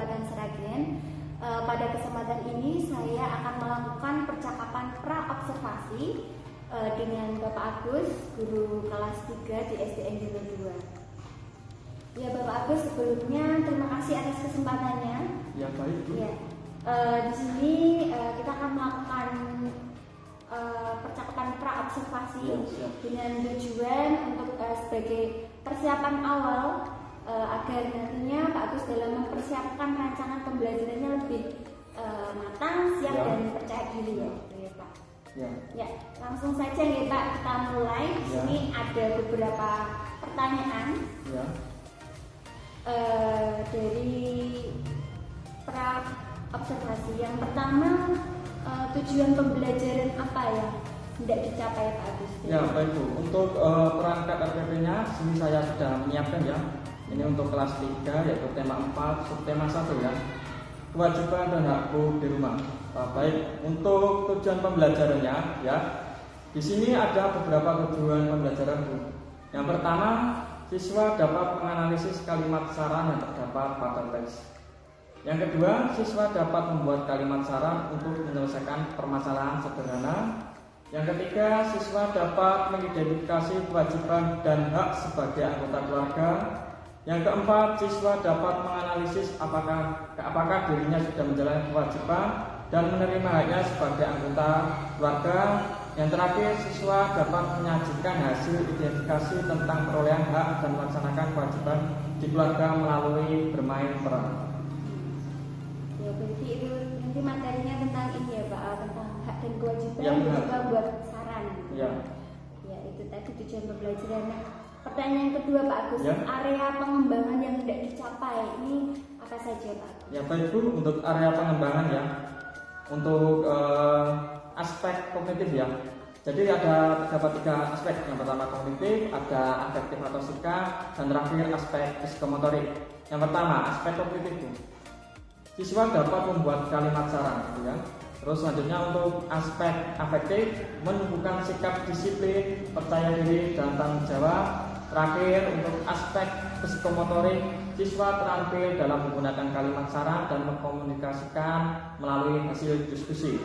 Kabupaten Sragen. Pada kesempatan ini saya akan melakukan percakapan pra-observasi dengan Bapak Agus, guru kelas 3 di SDN Jalur 2. Ya Bapak Agus, sebelumnya terima kasih atas kesempatannya. Ya baik Bu. Ya, di sini kita akan melakukan percakapan pra-observasi dengan tujuan untuk sebagai persiapan awal agar nantinya Pak Agus dalam mempersiapkan rancangan pembelajarannya lebih matang, siap dan percaya diri ya, Pak. Ya, langsung saja ya Pak, kita mulai. Di sini ada beberapa pertanyaan dari pra observasi. Yang pertama, tujuan pembelajaran apa yang tidak dicapai Pak Agus? Ya baik Bu, untuk perangkat RPP-nya sini saya sudah menyiapkan ya. Ini untuk kelas 3 yaitu tema 4, subtema 1 ya. Kewajiban dan hakku di rumah. Baik, untuk tujuan pembelajarannya ya. Di sini ada beberapa tujuan pembelajaran Bu. Yang pertama, siswa dapat menganalisis kalimat saran yang terdapat pada teks. Yang kedua, siswa dapat membuat kalimat saran untuk menyelesaikan permasalahan sederhana. Yang ketiga, siswa dapat mengidentifikasi kewajiban dan hak sebagai anggota keluarga. Yang keempat, siswa dapat menganalisis apakah dirinya sudah menjalani kewajiban dan menerima haknya sebagai anggota keluarga. Yang terakhir, siswa dapat menyajikan hasil identifikasi tentang perolehan hak dan melaksanakan kewajiban di keluarga melalui bermain peran. Ya, berarti itu nanti materinya tentang ini ya Pak, tentang hak dan kewajiban dan juga buat saran. Ya, itu tadi tujuan pembelajaran. Pertanyaan kedua Pak Agus, area pengembangan yang tidak dicapai ini apa saja Pak? Ya baik Bu, untuk area pengembangan ya, untuk aspek kognitif ya. Jadi terdapat 3 aspek. Yang pertama kognitif, ada afektif atau sikap, dan terakhir aspek psikomotorik. Yang pertama aspek kognitif Bu. Siswa dapat membuat kalimat saran, gitu ya. Terus selanjutnya untuk aspek afektif, menumbuhkan sikap disiplin, percaya diri, dan tanggung jawab. Terakhir untuk aspek psikomotorik, siswa terampil dalam menggunakan kalimat saran dan mengkomunikasikan melalui hasil diskusi.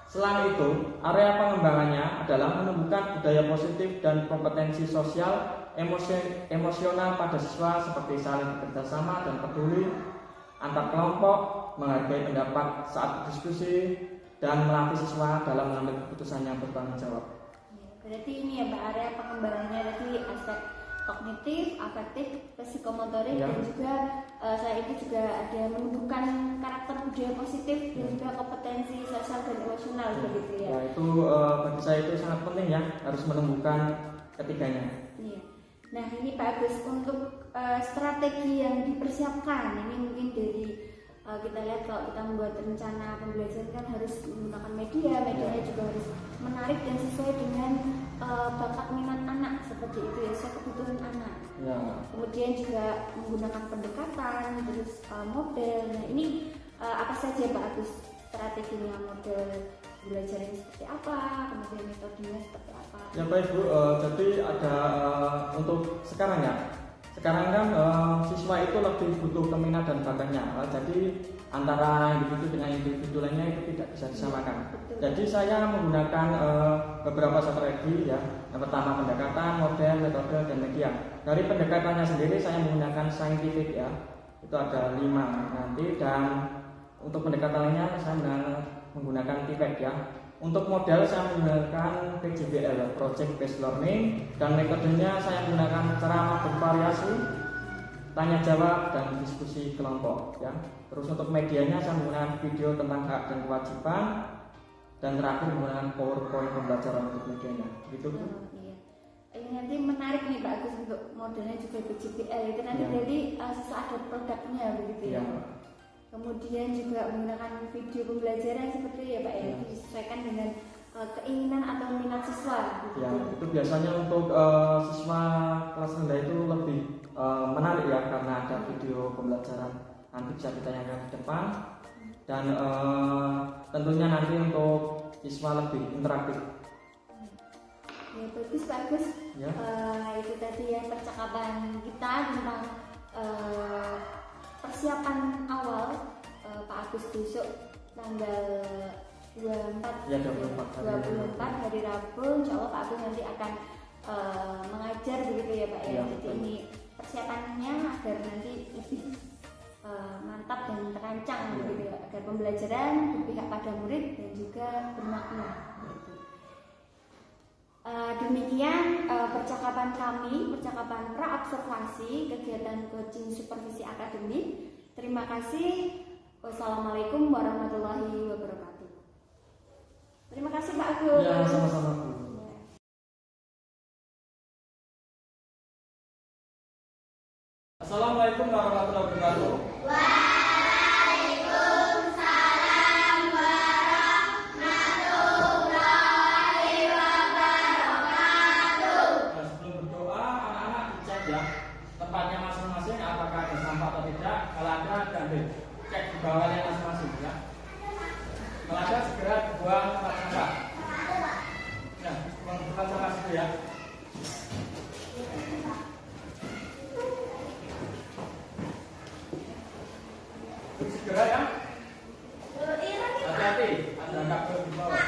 Selain itu, area pengembangannya adalah menumbuhkan budaya positif dan kompetensi sosial, emosional pada siswa seperti saling bekerjasama dan peduli antar kelompok, menghargai pendapat saat berdiskusi, dan melatih siswa dalam mengambil keputusan yang bertanggung jawab. Berarti ini ya Pak, area pengembangannya tadi aspek kognitif, afektif, psikomotorik, dan juga saya itu juga ada menumbuhkan karakter budaya positif dan juga kompetensi sosial dan emosional begitu ya. Ya itu bagi saya itu sangat penting ya, harus menumbuhkan ketiganya. Iya. Nah ini Pak Agus, untuk strategi yang dipersiapkan ini mungkin dari kita lihat kalau kita membuat rencana pembelajaran kan harus menggunakan medianya juga harus menarik dan sesuai dengan bakat minat anak seperti itu ya, sesuai kebutuhan anak. Kemudian juga menggunakan pendekatan, terus model. Nah ini apa saja Pak Agus strateginya, model belajarnya seperti apa, kemudian metodenya seperti apa? Ya baik Bu, jadi ada untuk sekarang ya. Sekarang kan siswa itu lebih butuh keminat dan bakatnya. Jadi antara individu dengan individu lainnya itu tidak bisa disamakan. Jadi saya menggunakan beberapa strategi ya. Yang pertama pendekatan, model, metode, dan media. Dari pendekatannya sendiri saya menggunakan scientific ya. Itu ada 5 nanti, dan untuk pendekatan lainnya saya menggunakan TPEC ya. Untuk model saya menggunakan PJBL, Project Based Learning, dan metodenya saya menggunakan ceramah bervariasi, tanya jawab, dan diskusi kelompok ya. Terus untuk medianya saya menggunakan video tentang hak dan kewajiban, dan terakhir menggunakan PowerPoint pembelajaran untuk medianya. Gitu. Ini nanti menarik nih Pak Agus, untuk modelnya juga PJBL itu nanti berarti ada produknya begitu ya. Kemudian juga menggunakan video pembelajaran seperti ya Pak ya, disesuaikan dengan keinginan atau minat siswa. Ya, itu biasanya untuk siswa kelas rendah itu lebih menarik ya, karena ada video pembelajaran nanti bisa ditanyakan di depan, dan tentunya nanti untuk siswa lebih interaktif. Ya bagus. Itu tadi ya percakapan kita tentang persiapan awal Pak Agus besok tanggal 24 Ya, 24 hari Rabu, insya Allah Pak Agus nanti akan mengajar begitu ya Pak ya. Ya, Jadi ini persiapannya agar nanti lebih mantap dan terancang begitu ya, agar pembelajaran berpihak pada murid dan juga bermakna. Gitu. Demikian percakapan kami, percakapan pra-observasi kegiatan coaching supervisi akademik. Terima kasih. Wassalamualaikum warahmatullahi wabarakatuh. Terima kasih Pak Agus. Ya, sama-sama. Assalamualaikum warahmatullahi wabarakatuh. Waalaikumsalam warahmatullahi wabarakatuh. Nah, sebelum berdoa, anak-anak dicek ya tempatnya masing-masing apakah ada sampah atau tidak. Kalau ada, diambil. Cek di bawahnya masing-masing ya. Kalau ada, segera buang tempat sampah. Nah, buang tempat sampah situ ya. Segera ya. Hati-hati, ada kabel di bawah.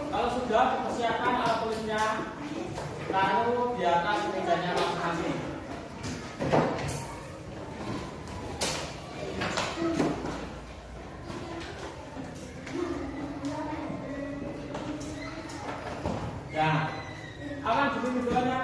Kalau sudah dipersiapkan alat tulisnya, taruh di atas mejanya masing-masing. Ya, akan dulu videonya.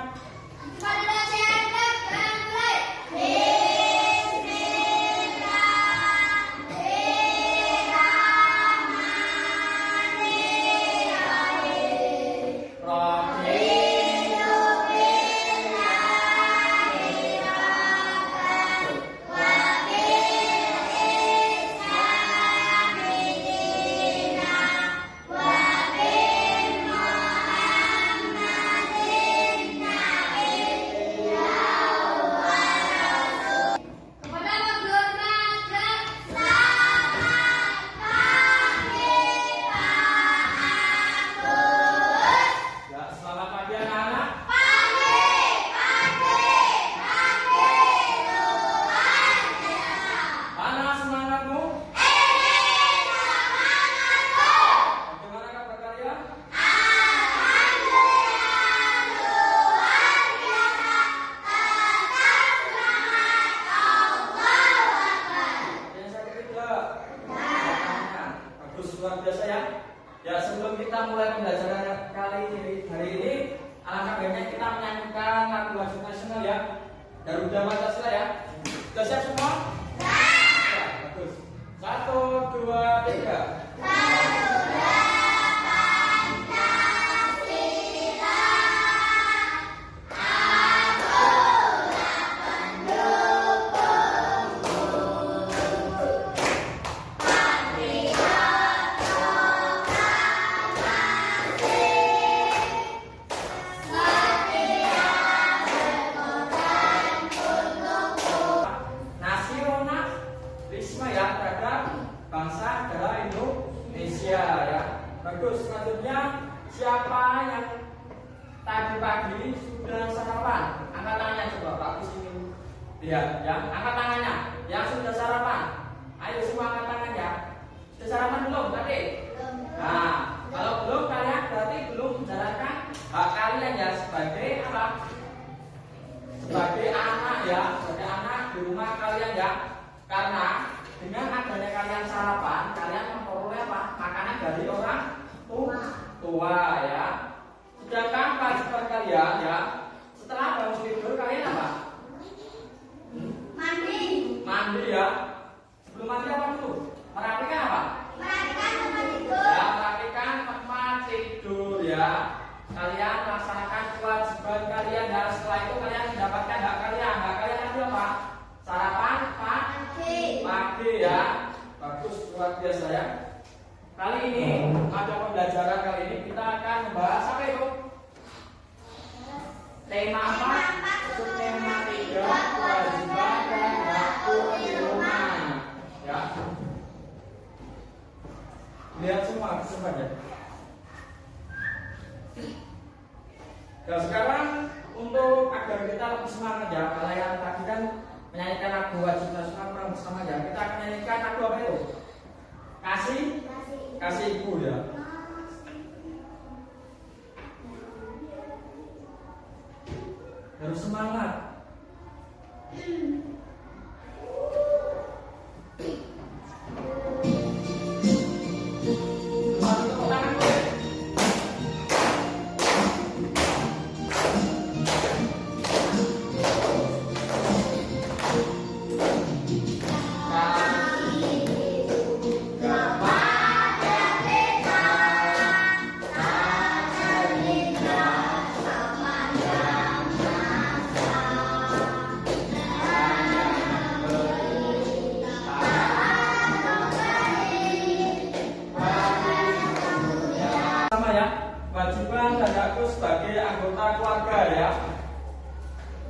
Luar biasa ya. Ya, sebelum kita mulai pembelajaran kali ini, hari ini, alangkah baiknya kita menyanyikan lagu wajib nasional ya. Garuda Pancasila ya. Sudah siap semua? Ya, bagus. 1, 2, 3. Bangsa negara Indonesia ya. Bagus. Selanjutnya, siapa yang tadi pagi sudah sarapan? Angkat tangannya coba Pak di sini. Lihat ya, angkat tangannya yang sudah sarapan. Ayo semua angkat tangan ya. Sudah sarapan belum tadi? Nah, kalau belum kalian berarti belum menjalankan hak kalian ya sebagai apa? Sebagai anak ya, sebagai anak di rumah kalian ya. Karena dengan adanya kalian sarapan, kalian memperoleh apa? Makanan dari orang tua ya. Sedangkan kewajiban kalian ya, setelah bangun tidur kalian apa? Mandi ya. Sebelum mandi apa dulu? Merapikan apa? Ya, merapikan tempat tidur ya. Kalian laksanakan kewajiban kalian dan setelah itu kalian mendapatkan hak kalian. Hak kalian tadi apa? Sarapan pagi ya. Bagus, luar biasa ya. Kali ini ada pembelajaran kali ini kita akan membahas apa itu? semangat ya. Kalau yang tadi kan menyanyikan lagu wajib nasional kurang bersama ya. Kita akan menyanyikan lagu apa itu? Kasih ibu ya. Harus semangat. Sama ya, kewajiban dan aku sebagai anggota keluarga ya.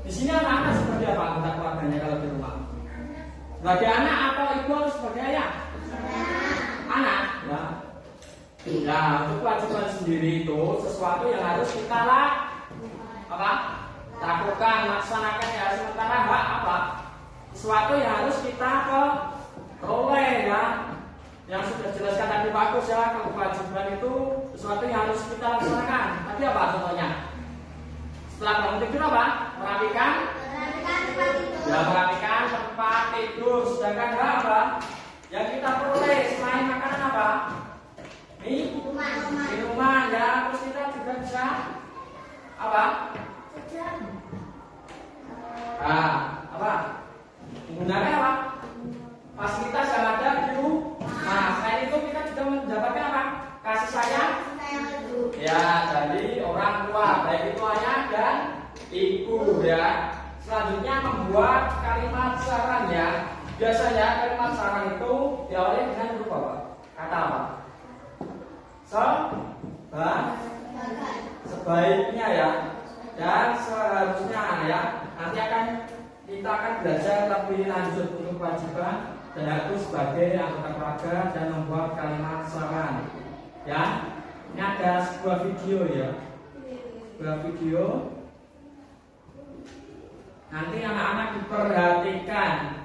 Di sini anak-anak seperti apa anggota keluarganya kalau di rumah? Sebagai anak atau ibu harus sebagai ayah? Anak ya. Nah, untuk kewajiban sendiri itu sesuatu yang harus kita lakukan, laksanakan ya. Sementara hak apa? Sesuatu yang harus kita peroleh ya. Yang sudah jelaskan tadi bagus ya, kalau kewajiban itu sesuatu yang harus kita laksanakan. Tadi apa contohnya? Setelah bangun tidur apa? Merapikan tempat tidur. Sedangkan hak apa? Yang kita peroleh selain makanan apa? Minuman ya. Terus kita juga bisa apa? Menggunakan apa? Fasilitas yang ada di rumah. Nah, selain itu kita juga mendapatkan apa? Kasih sayang. Ya, jadi orang tua, baik itu ayah dan ibu ya. Selanjutnya membuat kalimat saran ya. Biasanya kalimat saran itu diawali dengan huruf apa? Kata apa? Sebaiknya ya. Dan seharusnya ya. Nanti kita akan belajar lebih lanjut untuk kewajiban dan aku sebagai anggota keluarga dan membuat kalimat saran ya. Ini ada sebuah video ya, nanti anak-anak diperhatikan.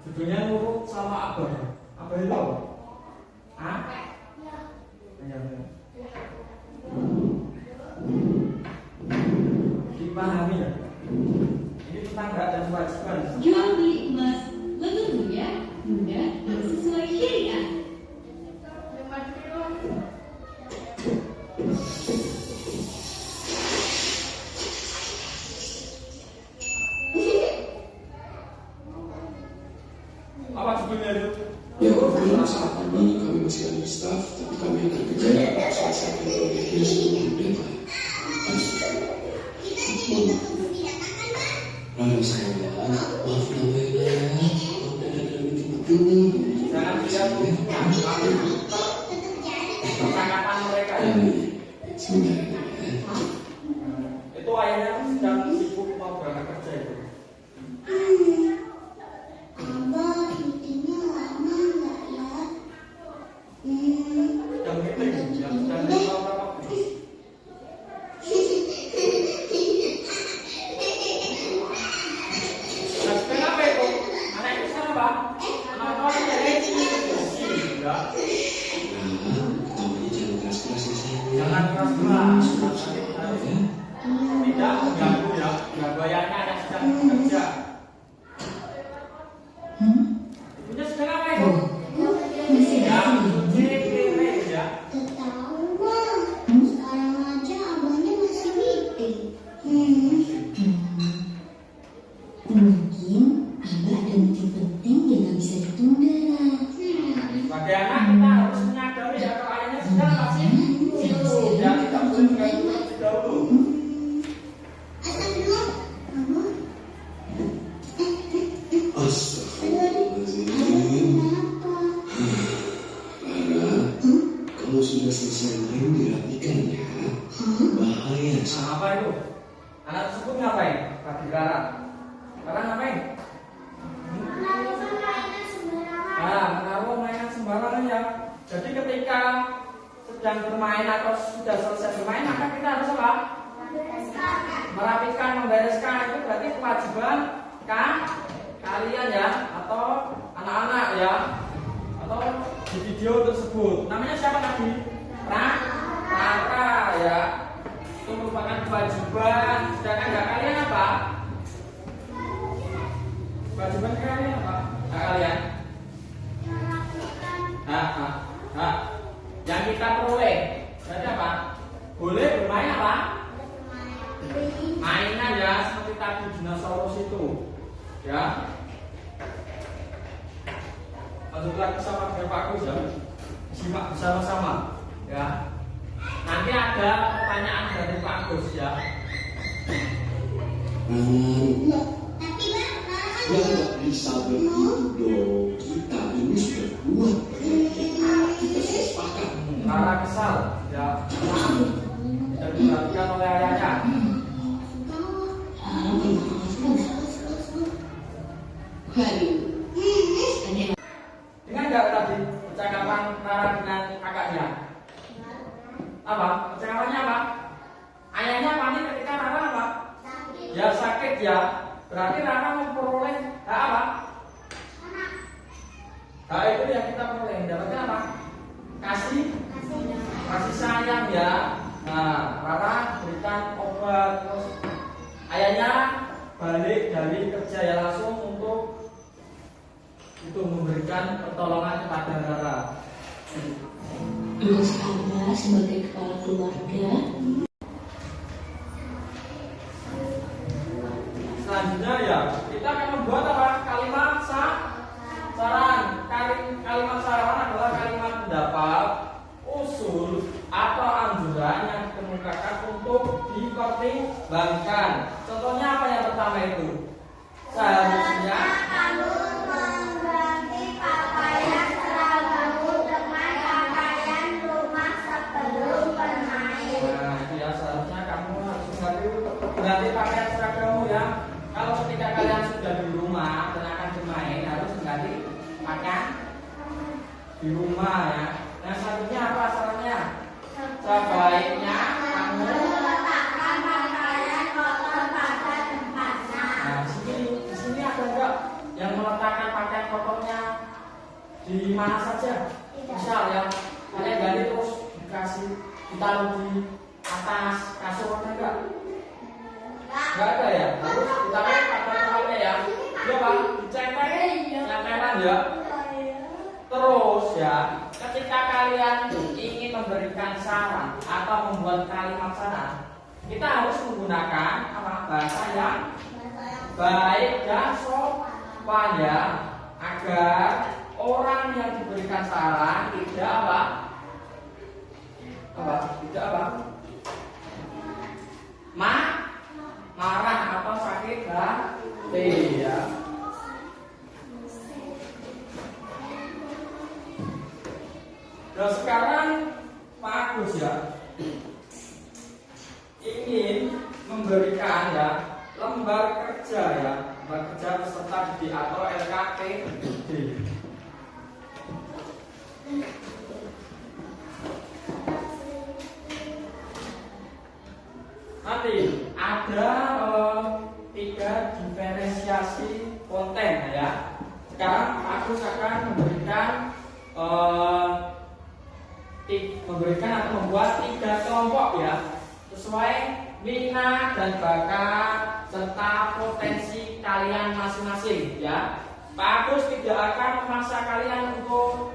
Judulnya nurut sama apa itu? Dipahami ya? Ini tentang hak dan kewajiban. Jual beli emas lebih mudah dan sesuai syariat. Apa judulnya itu? Ya, kebetulan saat ini kami masih ada staff, tapi kami akan kerja selesai proyeknya sebelum deadline. Sayang, maafin aku ya, Jangan tidak percakapan mereka ya. Sebentar ya. Itu ayahnya sedang sibuk mau berangkat kerja itu. Sedang meeting, yang sedang berapa? Jangan keras-keras, tidak mengganggu ya, bayarnya yang sedang bekerja. Ibunya sedang apa itu? Ya, cuci piring ya. Sekarang aja abangnya masih meeting. Mungkin abah ada meeting penting yang gak bisa ditunda. Sebagai anak kita harus menyadari ya kalau ayahnya sedang masih sibuk ya, kita boleh mengganggu terlebih dahulu. Astagfirullahaladzim. Lara, kalau sudah selesai main dirapikan ya. Bahaya. Nah, apa itu? Anak tersebut ngapain? Tadi Lara. Lara ngapain? Menaruh mainan sembarangan ya. Jadi ketika sedang bermain atau sudah selesai bermain, maka kita harus apa? Merapikan, membereskan. Itu berarti kewajiban kalian ya, atau anak-anak ya, atau di video tersebut. Namanya siapa tadi? Raka ya. Itu merupakan kewajiban. Sedangkan nggak kalian apa? Kewajiban kalian apa? Nggak kalian? Yang kita peroleh berarti apa? Boleh bermain apa? Mainan ya, seperti tadi dinosaurus itu ya. Lanjut lagi sama Bapak Agus ya, simak bersama-sama ya. Nanti ada pertanyaan dari Pak Agus ya. Ya nggak bisa begitu dong. Kita ini sudah buat perjanjian. Kita sudah sepakat. Karena kesal ya, tidak diperhatikan oleh ayahnya. Dengan nggak tadi percakapan Rara dengan kakaknya? Apa? Percakapannya apa? Ayahnya panik ketika Rara apa? Ya sakit ya. Berarti Rara memperoleh hak apa? Hak itu yang kita peroleh. Dapatnya apa? Kasih sayang ya. Nah, Rara berikan obat, terus ayahnya balik dari kerja ya langsung untuk itu memberikan pertolongan kepada Rara. Tugas Anda sebagai kepala keluarga Selanjutnya ya, kita akan membuat apa? Kalimat saran. Kalimat saran adalah kalimat pendapat, usul atau anjuran yang dikemukakan untuk dipertimbangkan. Contohnya apa yang pertama itu? Seharusnya kamu mengganti pakaian seragamu dengan pakaian rumah sebelum bermain. Nah, itu ya, seharusnya kamu harus mengganti pakaian seragammu ya. Kalau ketika kalian sudah di rumah dan akan bermain, harus mengganti pakaian di rumah ya. Nah, selanjutnya apa sarannya? Sebaiknya kamu meletakkan pakaian kotor pada tempatnya. Nah, di sini ada enggak yang meletakkan pakaian kotornya di mana saja? Misal ya, kalian ganti terus ditaruh di atas kasur, ada enggak? Enggak ada ya. Harus ditaruh pada tempatnya ya. Iya Pak, dicepetan ya. Terus ya, ketika kalian ingin memberikan saran atau membuat kalimat saran, kita harus menggunakan apa? Bahasa yang baik dan sopan ya, agar orang yang diberikan saran tidak apa? Tidak apa? Marah atau sakit hati ya. Nah sekarang Pak Agus ya ingin memberikan ya lembar kerja peserta didik atau LKPD. Nanti ada 3 diferensiasi konten ya. Sekarang Pak Agus akan memberikan atau membuat 3 kelompok ya, sesuai minat dan bakat serta potensi kalian masing-masing ya. Pak Agus tidak akan memaksa kalian untuk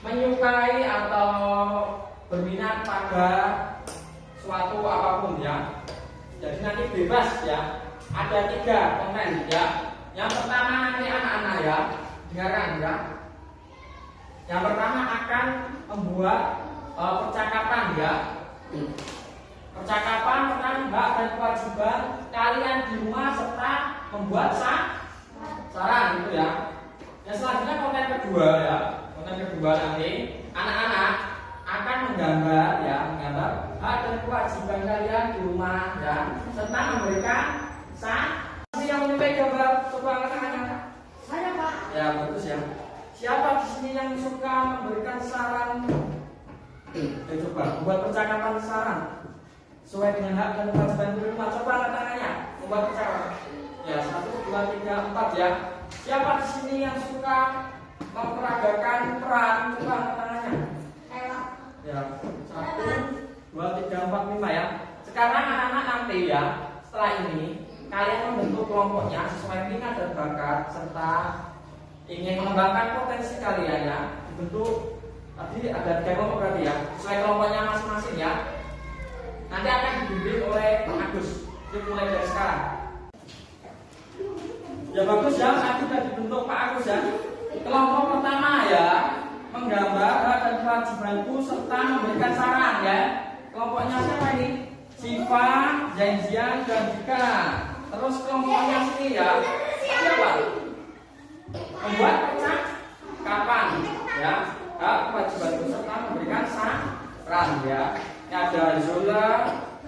menyukai atau berminat pada suatu apapun ya. Jadi nanti bebas ya. Ada 3 konten ya. Yang pertama nanti anak-anak ya, dengarkan ya. Yang pertama akan membuat percakapan ya. Percakapan tentang hak dan kewajiban kalian di rumah serta membuat saran gitu ya. Yang selanjutnya konten kedua ya. Konten kedua nanti anak-anak akan menggambar hak dan kewajiban kalian di rumah ya, serta memberikan yang menyukai gambar. Coba angkat. Saya Pak. Ya bagus ya. Siapa di sini yang suka memberikan saran Coba buat percakapan saran sesuai dengan hak dan kewajiban di rumah. Coba angkat tangannya, membuat percakapan. Ya, 1, 2, 3, 4 ya. Siapa di sini yang suka memperagakan peran? Coba angkat tangannya. Ya, 1, 2, 3, 4, 5 ya. Sekarang anak-anak nanti ya, setelah ini kalian membentuk kelompoknya sesuai minat dan bakat serta ingin mengembangkan potensi kalian ya. Dibentuk tadi ada 3 kelompok berarti ya, sesuai kelompoknya masing-masing ya. Nanti akan dibimbing oleh Pak Agus. Jadi mulai dari sekarang. Ya bagus ya, nanti sudah dibentuk Pak Agus ya. Kelompok pertama ya, menggambar hak dan kewajibanku serta memberikan saran ya. Kelompoknya siapa ini? Siva, Zainzian, dan Dika. Terus kelompoknya sini ya, siapa? Membuat percakapan ya, hak kewajibanku serta memberikan saran ya. Ini ada Zola,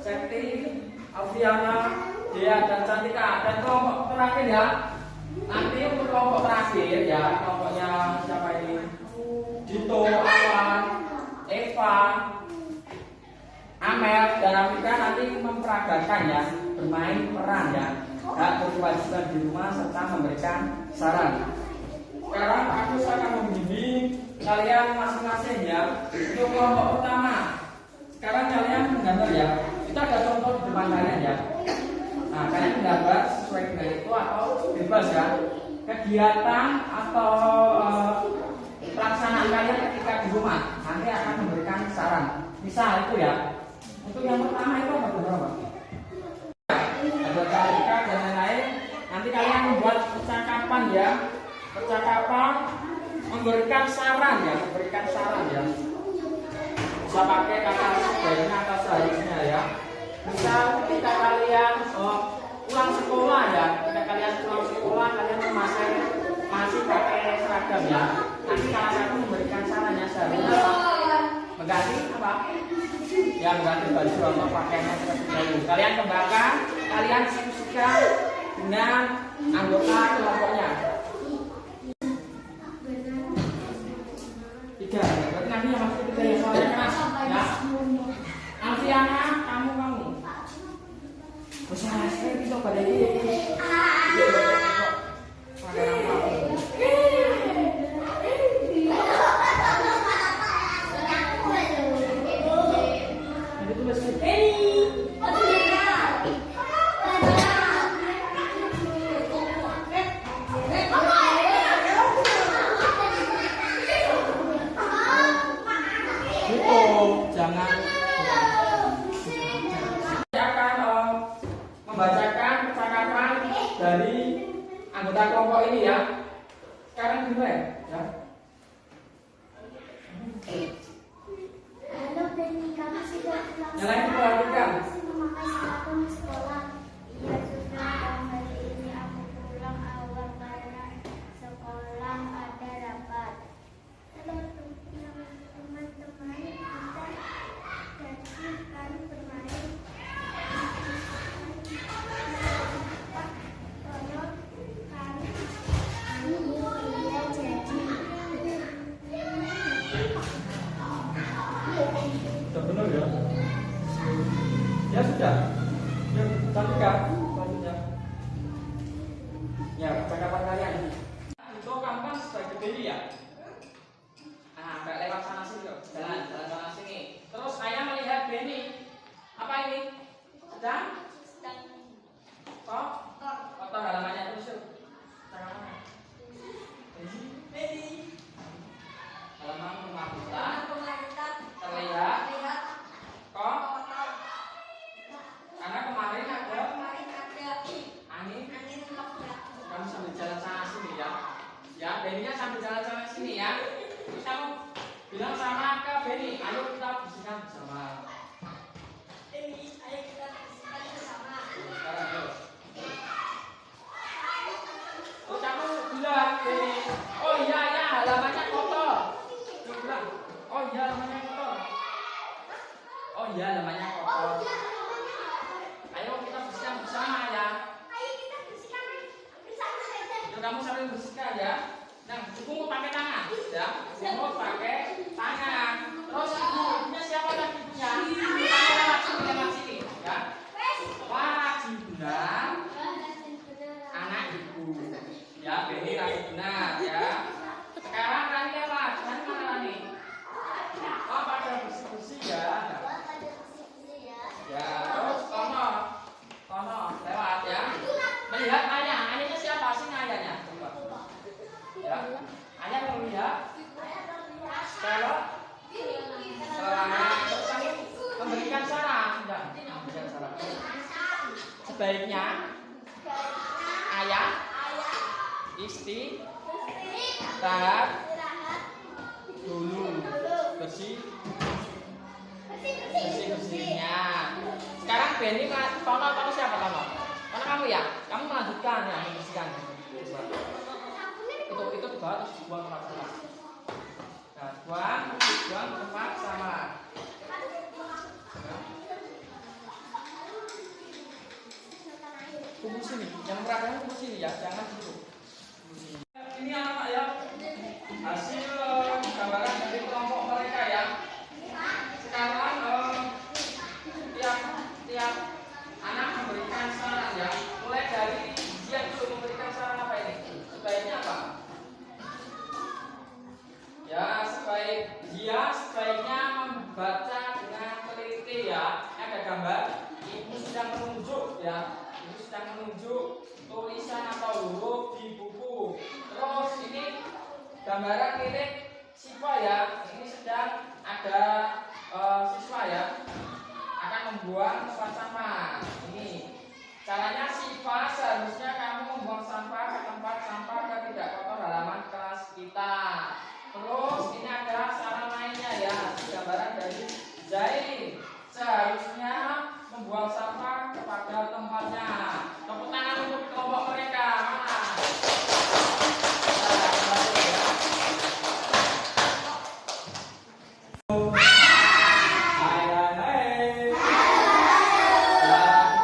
Sekti, Alfiana, Dea, dan Cantika. Dan kelompok terakhir ya, nanti untuk kelompok terakhir ya, kelompoknya siapa ini? Dito, Awan, Eva, Amel, dan Afrika nanti memperagakan ya, bermain peran ya, hak berkewajiban di rumah serta memberikan saran. Sekarang aku akan membimbing kalian masing-masing ya. Untuk kelompok pertama, sekarang kalian menggambar ya. Kita ada contoh di depan kalian ya. Nah, kalian menggambar sesuai dengan itu atau bebas ya. Kegiatan atau pelaksanaan kalian ketika di rumah nanti akan memberikan saran. Misal itu ya. Untuk yang pertama itu apa berapa? Ada Cantika dan lain-lain. Nanti kalian membuat percakapan ya. Percakapan memberikan saran ya, memberikan saran ya. Bisa pakai kata sebaiknya atau seharusnya ya. Misal ketika kalian pulang sekolah ya, ketika kalian pulang sekolah kalian masih pakai seragam ya. Nanti salah satu memberikan sarannya seharusnya apa? Mengganti apa? Ya mengganti baju atau pakaiannya terlebih dahulu. Kalian kembangkan, kalian diskusikan dengan anggota kelompoknya. 3, berarti nanti yang masuk 3 ya, soalnya keras ya. Alfiana, kamu bisa saya bisa pada ini. Jadi tulis jangan akan membacakan percakapan dari anggota kelompok ini ya. Sekarang dimulai ya. Halo Beni, kamu sudah pulang Yang lain diperhatikan. memakai seragam sekolah. Iya sudah, dan hari ini aku pulang awal karena sekolah ada rapat. Halo teman-teman, kita jadikan bermain. Kalau kami iya jadi. Sudah benar ya? Ya sudah. Ya, Cantika, selanjutnya. Ya, percakapan kalian. Itu gampang sebagai Beni ya. Nah, nggak lewat sana sini loh. Jalan sana sini. Terus saya melihat Beni. Apa ini? Sedang? Foto halamannya terus yuk. Halaman. Beni. Halaman rumah kita. Terlihat. Kok? Karena kemarin ada angin. Kamu sambil jalan sana sini ya. Ya, Beninya sambil jalan sana sini ya. Terus kamu bilang sama ke Beni, ayo kita bersihkan bersama. Sekarang yuk. Terus kamu bilang Beni, oh iya ya halamannya kotor. Yuk bilang, oh iya halamannya kotor. Oh iya halamannya kotor. Ayo kita bersihkan bersama ya. Yuk kamu sambil bersihkan ya. Nah, ibu pakai tangan ya. Ibu pakai tangan. Terus ibunya siapa? sebaiknya ayah istirahat dulu bersihnya. Sekarang Benny, Tono siapa Tono? Tono kamu ya? Kamu melanjutkan ya, membersihkan. Itu dibawa terus buang tempat sampah. Nah, buang tempat sampah. Kumpul sini, yang merahnya kumpul sini ya, jangan gitu. Ini anak ya, hasil gambaran dari kelompok mereka ya. Sekarang tiap anak memberikan saran ya, mulai dari dia dulu memberikan saran apa ini? Sebaiknya apa? Ya, sebaiknya membaca dengan teliti ya. Ada gambar, ibu sedang menunjuk ya. Ibu sedang menunjuk tulisan atau huruf di buku. Terus ini gambaran milik siswa ya. Ini sedang ada siswa ya akan membuang tempat sampah. Ini caranya siswa seharusnya kamu membuang sampah ke tempat sampah ke tidak kotor halaman kelas kita. Terus ini ada saran lainnya ya, gambaran dari Zain. Seharusnya membuang sampah kepada tempatnya. Tepuk tangan untuk kelompok mereka. Mana?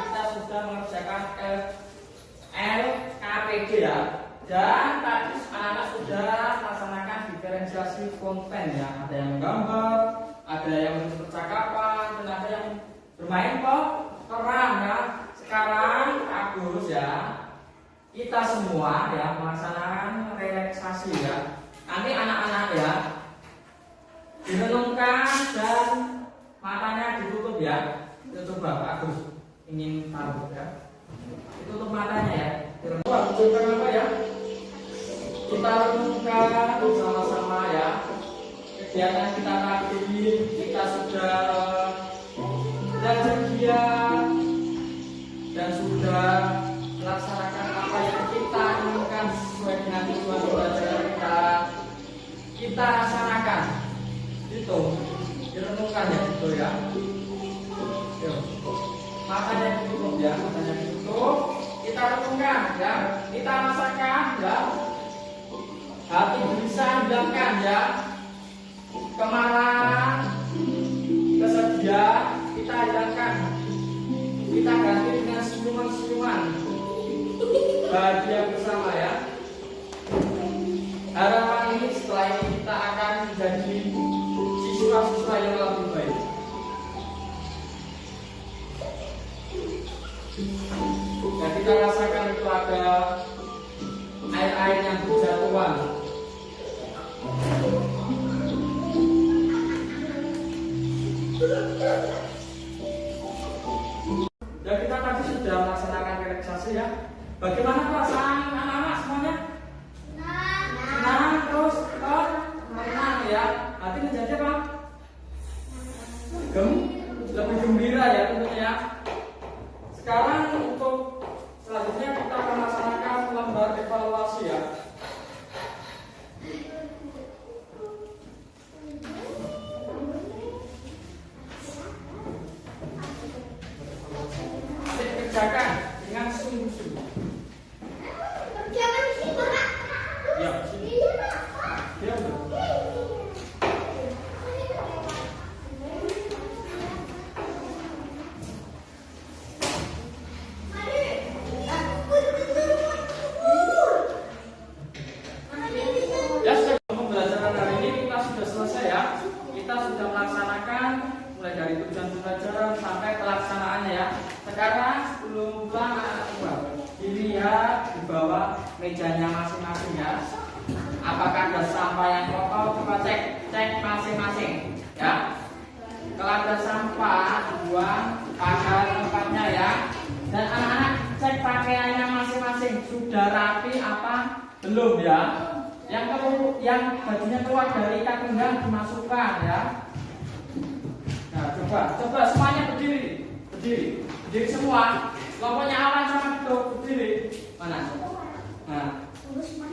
Kita sudah mengerjakan LKPD ya. Dan tadi anak-anak sudah laksanakan diferensiasi konten ya. Ada yang menggambar, ada yang menulis percakapan, dan ada yang bermain peran ya. Sekarang Agus ya, kita semua ya melaksanakan relaksasi ya. Nanti anak-anak ya direnungkan dan matanya ditutup ya. Kita coba Agus ingin tahu ya. Ditutup matanya ya. Direnungkan apa ya? Kita renungkan bersama-sama ya. Kegiatan kita tadi kita sudah belajar giat dan sudah melaksanakan apa yang kita inginkan sesuai dengan tujuan pembelajaran kita laksanakan. Itu direnungkan ya gitu ya. Matanya ditutup ya, matanya ditutup. Kita renungkan ya, kita rasakan ya. Hati bisa hilangkan ya. Kemarahan, kesedihan kita hilangkan. Kita ganti dengan senyuman-senyuman. Bahagia bersama ya. Harapan ini setelah ini kita akan menjadi siswa-siswa yang lebih baik. Dan kita rasakan itu ada air-air yang berjatuhan. Dan kita tadi sudah melaksanakan relaksasi ya. Bagaimana perasaan anak-anak semuanya? Senang terus tenang ya. Hati menjadi apa? Lebih gembira ya tentunya. Sekarang untuk selanjutnya kita akan melaksanakan lembar evaluasi ya. Kerjakan dengan sungguh-sungguh. Kerjakan di sini, Pak. Ya, sini. Ya, betul. Ya, sudah pembelajaran hari ini kita sudah selesai ya. Kita sudah melaksanakan mulai dari tujuan pembelajaran sampai pelaksanaannya ya. Sekarang sebelum pulang anak-anak dilihat di bawah mejanya masing-masing ya. Apakah ada sampah yang kotor? Coba cek masing-masing ya. Kalau ada sampah dibuang pada tempatnya ya. Dan anak-anak cek pakaiannya masing-masing sudah rapi apa belum ya. Yang bajunya keluar dari ikat pinggang dimasukkan ya. Nah coba semuanya berdiri berdiri semua. Kelompoknya Awan sama Dito berdiri. Mana? Nah,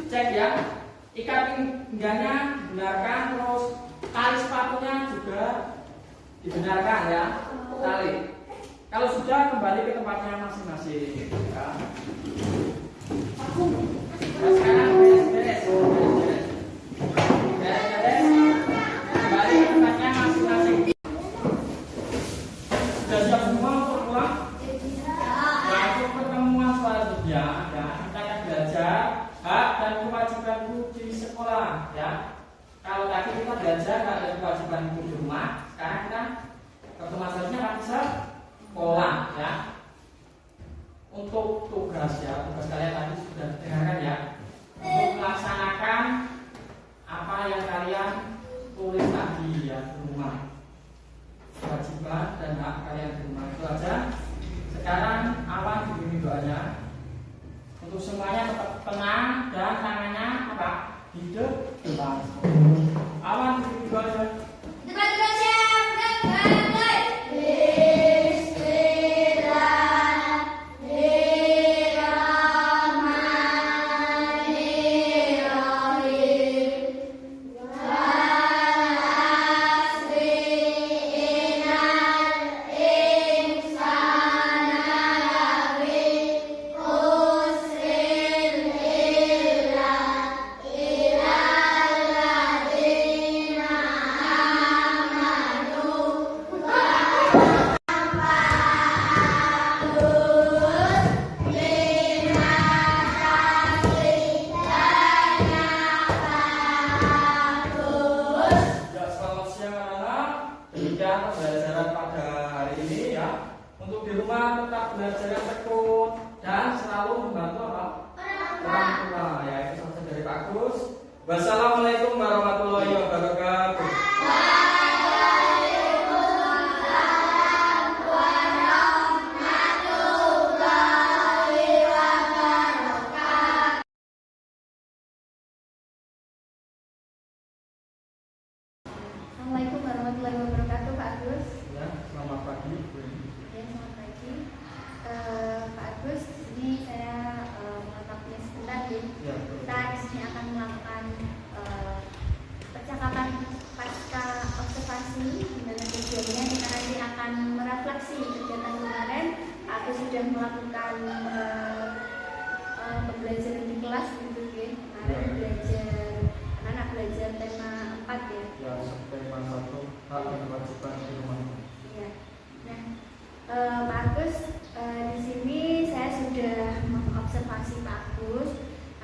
dicek ya. Ikat pinggangnya benarkan, terus tali sepatunya juga dibenarkan ya. Tali. Kalau sudah kembali ke tempatnya masing-masing. Ya. Nah, sekarang beres-beres. Kembali ke tempatnya masing-masing. Sudah siap semua untuk pulang? Nah, untuk pertemuan selanjutnya ya, kita akan belajar hak dan kewajibanku di sekolah ya. Kalau tadi kita belajar hak dan kewajibanku di rumah, sekarang kita pertemuan selanjutnya akan sekolah ya. Untuk tugas ya, tugas kalian tadi sudah dengarkan ya. Untuk melaksanakan apa yang kalian tulis tadi ya di rumah. Kewajiban dan hak kalian di rumah itu aja. Sekarang Awan dibimbing doanya. Untuk semuanya tetap tenang dan tangannya apa? Di depan. Awan dibimbing doanya. Pembelajaran pada hari ini ya. Untuk di rumah tetap belajar yang tekun dan selalu membantu apa? Orang tua ya. Itu saja dari Pak Gus. Wassalamualaikum warahmatullahi wabarakatuh. Assalamualaikum warahmatullahi wabarakatuh, Pak Agus. Ya, selamat pagi. Ya, selamat pagi. Pak Agus, ini saya mengetahui sebentar ya. Ya, Kita di sini akan melakukan percakapan pasca observasi. Dengan tujuannya kita nanti akan merefleksi kegiatan kemarin. Pak Agus sudah melakukan pembelajaran di kelas gitu ya. Kemarin anak belajar tema 4 ya. ya tema 1 hak dan kewajiban di rumah. Iya. Nah, Pak Agus, di sini saya sudah mengobservasi Pak Agus.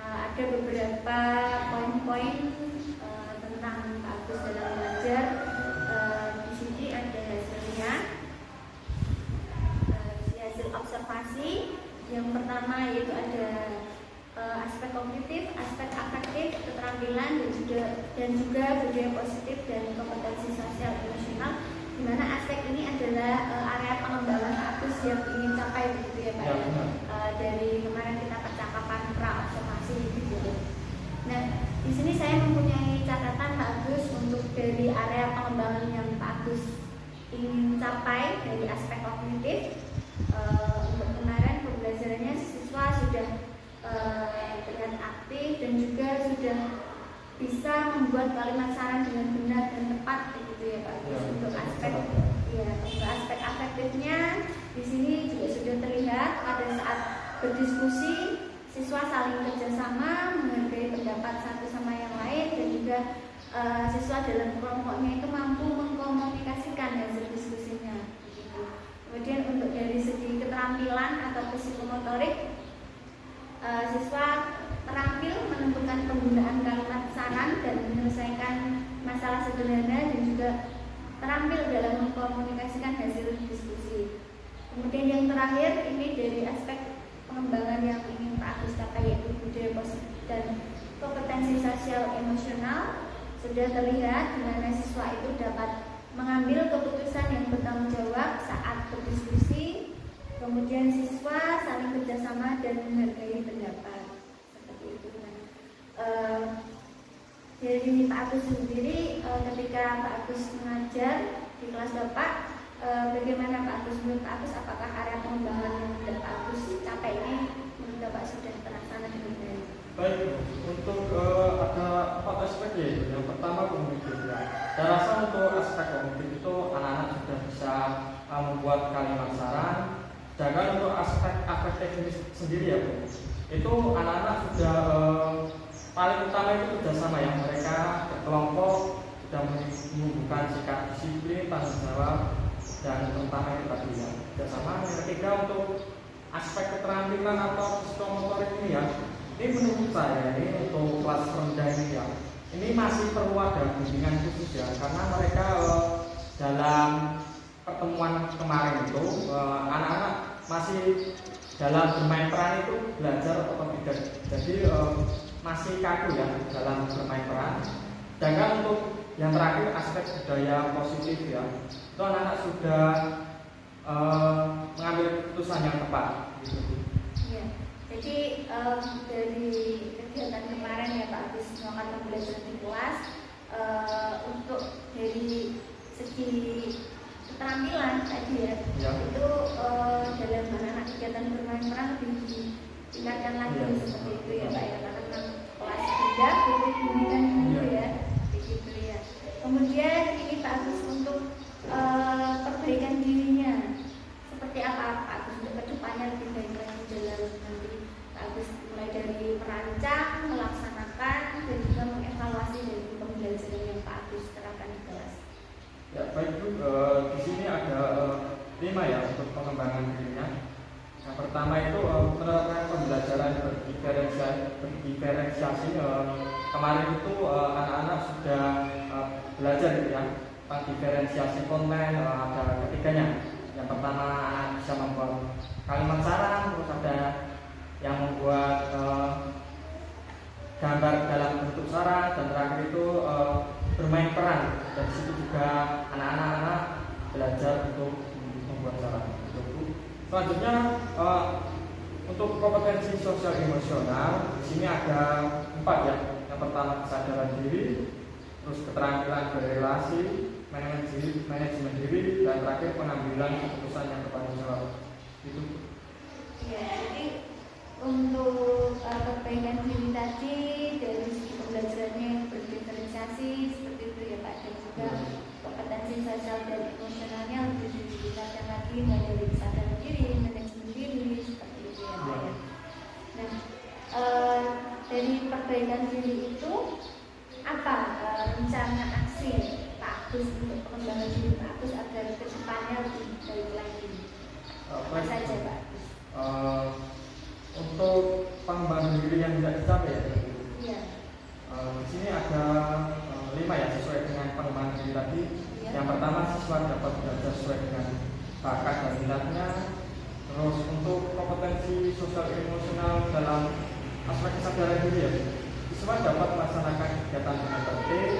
Ada beberapa poin-poin tentang Pak Agus dalam belajar. Di sini ada hasilnya, hasil observasi. Yang pertama yaitu ada aspek kognitif, aspek afektif, keterampilan dan juga budaya positif dan kompetensi sosial emosional. Di mana aspek ini adalah area pengembangan Pak Agus yang ingin capai begitu ya Pak. Ya, benar. Dari kemarin kita percakapan pra observasi gitu. Nah, di sini saya mempunyai catatan Pak Agus untuk dari area pengembangan yang Pak Agus ingin capai dari aspek kognitif. Untuk kemarin pembelajarannya siswa sudah dengan aktif dan juga sudah bisa membuat kalimat saran dengan benar dan tepat begitu ya Pak. Ya, untuk aspek afektifnya di sini juga sudah terlihat pada saat berdiskusi siswa saling kerjasama, menghargai pendapat satu sama yang lain, dan juga siswa dalam kelompoknya itu mampu mengkomunikasikan hasil diskusinya begitu. Kemudian untuk dari segi keterampilan atau psikomotorik, siswa terampil menentukan penggunaan kalimat saran dan menyelesaikan masalah sederhana, dan juga terampil dalam mengkomunikasikan hasil diskusi. Kemudian yang terakhir ini dari aspek pengembangan yang ingin Pak Agus capai yaitu budaya positif dan kompetensi sosial emosional. Sudah terlihat di mana siswa itu dapat mengambil keputusan yang bertanggung jawab saat berdiskusi. Kemudian siswa saling kerjasama dan menghargai pendapat. Seperti itu. Dari Pak Agus sendiri, ketika Pak Agus mengajar di kelas Bapak, bagaimana Pak Agus? Menurut Pak Agus, apakah sudah bisa membuat kalimat saran. Sedangkan untuk aspek teknis sendiri ya Bu, itu anak-anak sudah paling utama itu kerjasama ya, mereka berkelompok sudah menunjukkan sikap disiplin, tanggung jawab, dan terutama itu tadi ya kerjasama. Yang ketiga untuk aspek keterampilan atau psikomotorik ini ya, ini menurut saya ini untuk kelas rendah ini ya, ini masih perlu ada bimbingan khusus ya, karena mereka dalam pertemuan kemarin itu anak-anak masih dalam bermain peran itu belajar atau tidak, jadi masih kaku ya dalam bermain peran. Sedangkan untuk yang terakhir aspek budaya positif ya, itu anak-anak sudah mengambil keputusan yang tepat gitu. Iya. Jadi dari kegiatan kemarin ya Pak Agus melakukan pembelajaran di kelas, untuk dari segi keterampilan tadi ya, itu dalam anak-anak kegiatan bermain peran lebih ditingkatkan lagi seperti itu ya Pak ya, karena memang kelas rendah butuh bimbingan gitu ya, begitu ya. Kemudian ini Pak Agus untuk perbaikan dirinya seperti apa Pak Agus untuk kedepannya lebih baik lagi dalam nanti Pak Agus mulai dari merancang, melaksanakan dan juga mengevaluasi dari pembelajaran yang Pak Agus terapkan di kelas. Ya baik Bu, di sini ada 5 ya untuk pengembangan dirinya. Yang pertama itu menerapkan pembelajaran berdiferensiasi. Kemarin itu anak-anak sudah belajar gitu ya, diferensiasi konten, ada ketiganya. Yang pertama anak bisa membuat kalimat saran, terus ada yang membuat gambar dalam bentuk saran, dan terakhir itu bermain peran. Dan di situ juga anak-anak belajar untuk membuat saran. Selanjutnya untuk kompetensi sosial emosional di sini ada 4 ya. Yang pertama kesadaran diri, terus keterampilan berrelasi, manajemen diri, dan terakhir pengambilan keputusan yang bertanggung jawab. Itu. Ya, jadi untuk perbaikan diri tadi dari segi pembelajarannya yang berdiferensiasi seperti itu ya Pak, dan juga kompetensi sosial dan emosionalnya lebih ditingkatkan lagi mulai dari kesadaran diri, manajemen diri seperti itu ya Pak ya. Nah, dari perbaikan diri itu apa rencana aksi Pak Agus untuk pengembangan diri Pak Agus agar kedepannya lebih baik lagi? Apa saja Pak Agus? Untuk pengembangan diri yang tidak dicapai ya. Iya. Di sini ada 5 ya sesuai dengan pengembangan diri tadi. Iya. Yang pertama siswa dapat belajar sesuai dengan bakat dan minatnya. Terus untuk kompetensi sosial emosional dalam aspek kesadaran diri ya, siswa dapat melaksanakan kegiatan dengan tertib.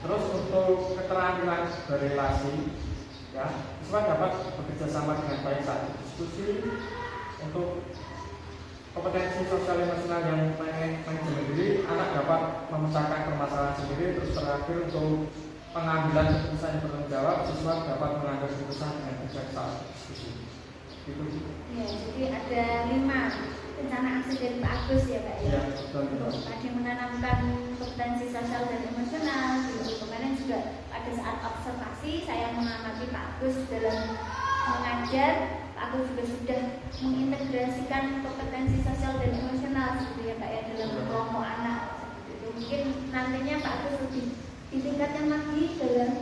Terus untuk keterampilan berrelasi ya, siswa dapat bekerja sama dengan baik saat diskusi. Untuk kompetensi sosial emosional yang manajemen diri, anak dapat memecahkan permasalahan sendiri. Terus terakhir untuk pengambilan keputusan yang bertanggung jawab, siswa dapat mengambil keputusan dengan bijak saat diskusi. Gitu. Ya, jadi ada 5 rencana aksi dari Pak Agus ya Pak ya. Ya, betul. Tadi menanamkan kompetensi sosial dan emosional. Jadi kemarin juga pada saat observasi saya mengamati Pak Agus dalam mengajar. Pak Agus juga sudah mengintegrasikan kompetensi sosial dan emosional gitu ya Pak ya dalam kelompok anak. Itu mungkin nantinya Pak Agus lebih ditingkatkan lagi dalam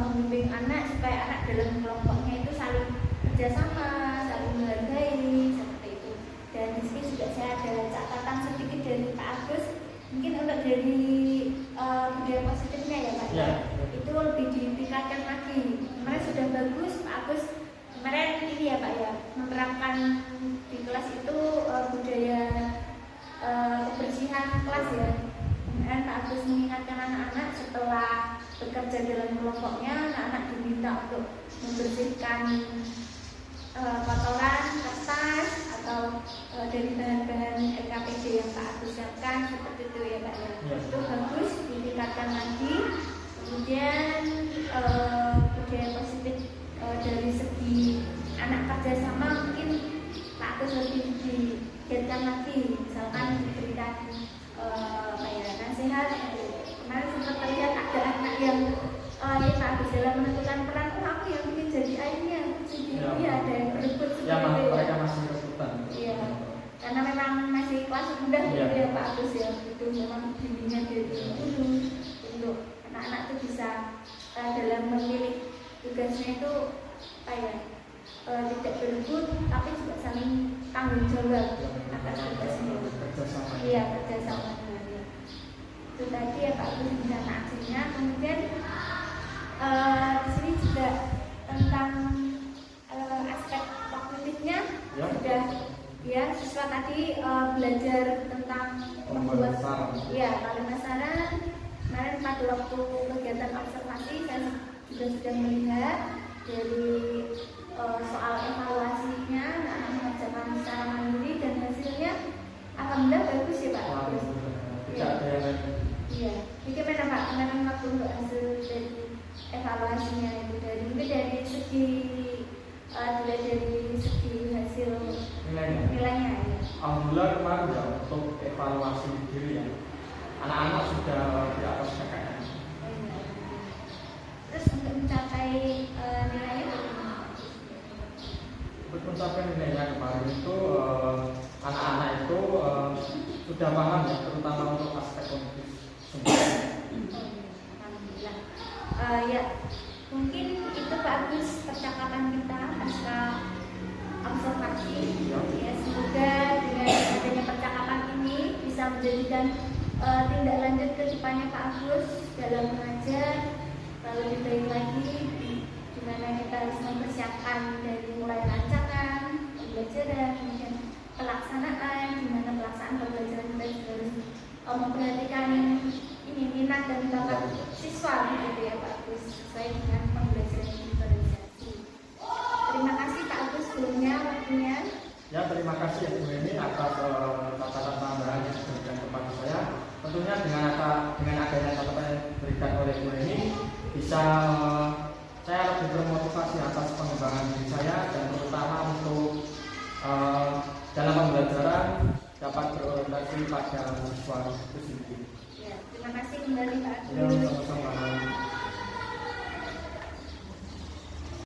membimbing anak supaya anak dalam kelompoknya itu saling kerjasama, saling menghargai seperti itu. Dan di sini juga saya ada catatan sedikit dari Pak Agus. Mungkin untuk dari budaya positifnya ya Pak ya, itu lebih ditingkatkan lagi. Kemarin sudah bagus Pak Agus. Kemarin ini ya Pak ya, menerapkan di kelas itu budaya kebersihan kelas ya. Kemudian Pak Agus mengingatkan anak-anak setelah bekerja dalam kelompoknya, anak-anak diminta untuk membersihkan kotoran, kertas atau dari bahan-bahan LKPD yang Pak Agus siapkan seperti itu ya Pak ya. Itu bagus, ditingkatkan lagi. Kemudian budaya positif dari segi anak kerjasama mungkin Pak Agus lebih digiatkan lagi, misalkan diberikan nasihat. Kemarin sempat terlihat ada anak yang Pak Agus dalam menentukan tugasnya itu tidak berebut tapi juga saling tanggung jawab atas tugasnya. Kerjasama. Iya, kerjasama. Ya. Itu tadi ya Pak Gus rencana aksinya. Kemudian di sini juga tentang aspek kognitifnya Ya. sudah ya siswa tadi belajar tentang membuat kalimat saran. Kemarin pada waktu kegiatan observasi saya juga sudah melihat dari soal evaluasinya, mengerjakan secara mandiri dan hasilnya alhamdulillah bagus ya Pak. Tidak ada yang Iya. Bagaimana Pak? Kemarin waktu untuk hasil dari evaluasinya itu mungkin dari segi hasil nilainya ya. Alhamdulillah kemarin ya untuk evaluasi diri ya. Anak-anak sudah di atas KKM. Terus untuk mencapai nilainya bagaimana? Untuk mencapai nilainya kemarin itu anak-anak itu sudah paham ya, terutama untuk aspek kognitif. Alhamdulillah. Ya, mungkin itu bagus percakapan kita pasca observasi. Ya, semoga dengan adanya percakapan ini bisa menjadikan tindak lanjut ke depannya Pak Agus dalam mengajar, lalu lebih baik lagi di mana kita harus mempersiapkan dari mulai rancangan pembelajaran, kemudian pelaksanaan, di mana pelaksanaan pembelajaran kita juga harus memperhatikan ini minat dan bakat siswa gitu ya Pak Agus sesuai dengan pembelajaran diferensiasi. Terima kasih Pak Agus sebelumnya waktunya. Ya, terima kasih ya Bu Eni atas catatan tambahan yang diberikan kepada saya. Tentunya dengan adanya catatan yang diberikan oleh Bu Eni bisa saya lebih termotivasi atas pengembangan diri saya dan terutama untuk dalam pembelajaran dapat berorientasi pada siswa itu sendiri. Ya, terima kasih kembali Pak Ya, Agus. sama-sama.